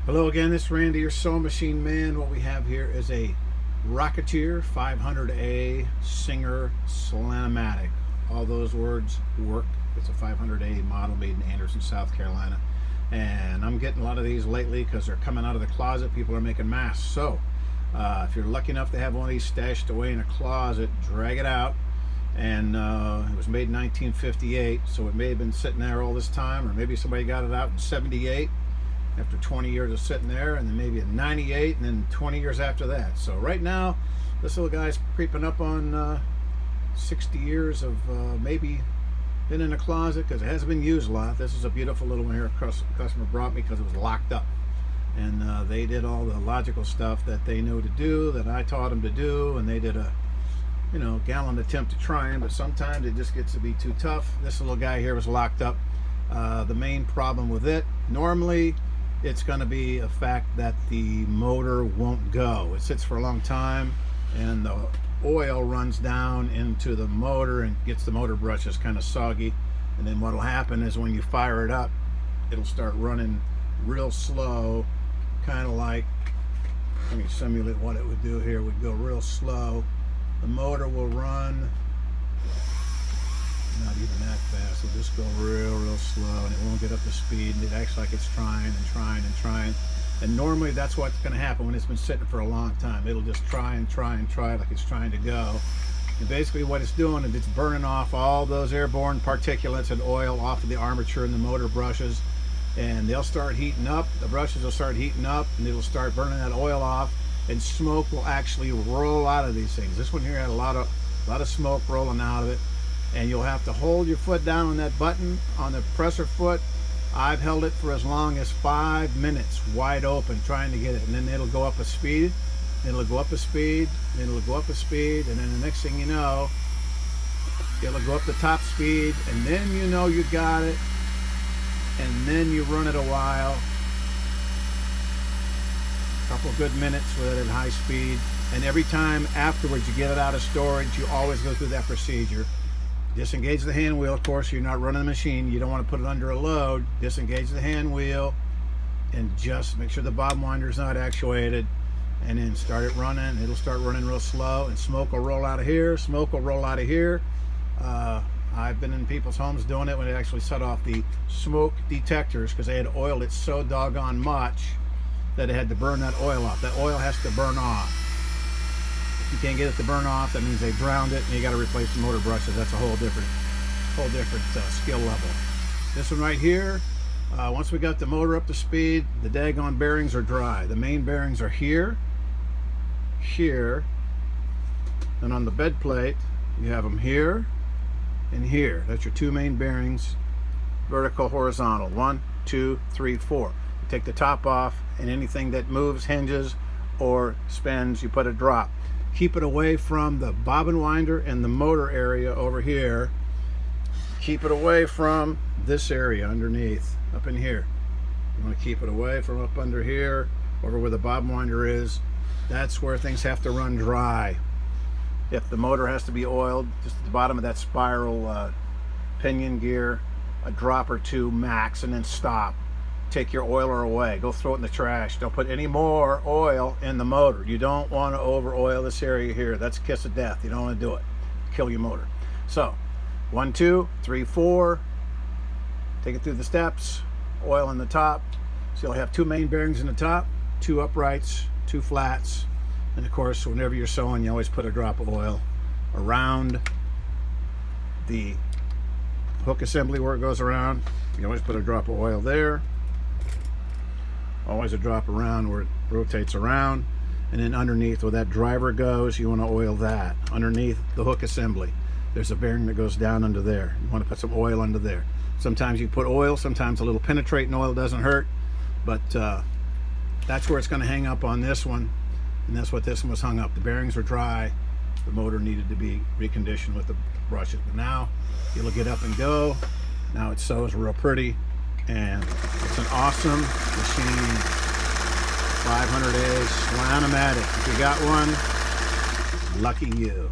Hello again, this is Randy, your Soul Machine Man. What we have here is a Rocketeer 500A Singer Slam-O-Matic. All those words work. It's a 500A model made in Anderson, South Carolina. And I'm getting a lot of these lately because they're coming out of the closet. People are making masks. So if you're lucky enough to have one of these stashed away in a closet, drag it out. And it was made in 1958, so it may have been sitting there all this time, or maybe somebody got it out in 78 after 20 years of sitting there, and then maybe in 98, and then 20 years after that. So right now, this little guy's creeping up on 60 years of maybe been in a closet because it hasn't been used a lot. This is a beautiful little one here a customer brought me because it was locked up. And they did all the logical stuff that they knew to do, that I taught them to do, and they did a gallant attempt to try them, but sometimes it just gets to be too tough. This little guy here was locked up. The main problem with it, normally, it's going to be a fact that the motor won't go. It sits for a long time and the oil runs down into the motor and gets the motor brushes kind of soggy, and then what will happen is when you fire it up, it'll start running real slow, kind of like, let me simulate what it would do here. It would go real slow. The motor will run not even that fast. It'll just go real slow, and it won't get up to speed, and it acts like it's trying and trying and trying. And normally that's what's going to happen when it's been sitting for a long time. It'll just try and try and try like it's trying to go. And basically what it's doing is it's burning off all those airborne particulates and oil off of the armature and the motor brushes, and they'll start heating up. The brushes will start heating up, and it'll start burning that oil off, and smoke will actually roll out of these things. This one here had a lot of smoke rolling out of it. And you'll have to hold your foot down on that button on the presser foot. I've held it for as long as 5 minutes wide open trying to get it, and then it'll go up a speed, it'll go up a speed, then it'll go up a speed, and then the next thing you know, it'll go up the top speed, and then you know you got it, and then you run it a while, a couple of good minutes with it at high speed, and every time afterwards you get it out of storage, you always go through that procedure. Disengage the hand wheel, of course. You're not running the machine. You don't want to put it under a load. Disengage the hand wheel and just make sure the bob winder is not actuated, and then start it running. It'll start running real slow, and smoke will roll out of here. Smoke will roll out of here. I've been in people's homes doing it when they actually set off the smoke detectors because they had oiled it so doggone much that it had to burn that oil off. That oil has to burn off. If you can't get it to burn off, that means they drowned it, and you got to replace the motor brushes. That's a whole different skill level. This one right here, once we got the motor up to speed, the daggone bearings are dry. The main bearings are here, and on the bed plate, you have them here and here. That's your two main bearings, vertical, horizontal. 1, 2, 3, 4. You take the top off, and anything that moves, hinges, or spins, you put a drop. Keep it away from the bobbin winder and the motor area over here. Keep it away from this area underneath, up in here. You want to keep it away from up under here, over where the bobbin winder is. That's where things have to run dry. If the motor has to be oiled, just at the bottom of that spiral pinion gear, a drop or two max, and then stop. Take your oiler away. Go throw it in the trash. Don't put any more oil in the motor. You don't want to over oil this area here. That's a kiss of death. You don't want to do it. Kill your motor. So 1, 2, 3, 4. Take it through the steps. Oil in the top. So you'll have two main bearings in the top, two uprights, two flats, and of course whenever you're sewing, you always put a drop of oil around the hook assembly where it goes around. You always put a drop of oil there. Always a drop around where it rotates around, and then underneath where that driver goes, you want to oil that. Underneath the hook assembly, there's a bearing that goes down under there. You want to put some oil under there. Sometimes you put oil, sometimes a little penetrating oil doesn't hurt, but that's where it's going to hang up on this one, and that's what this one was hung up. The bearings were dry. The motor needed to be reconditioned with the brushes, but now it'll get up and go. Now it sews real pretty, and it's an awesome machine. 500A Slam-O-Matic. If you got one, lucky you.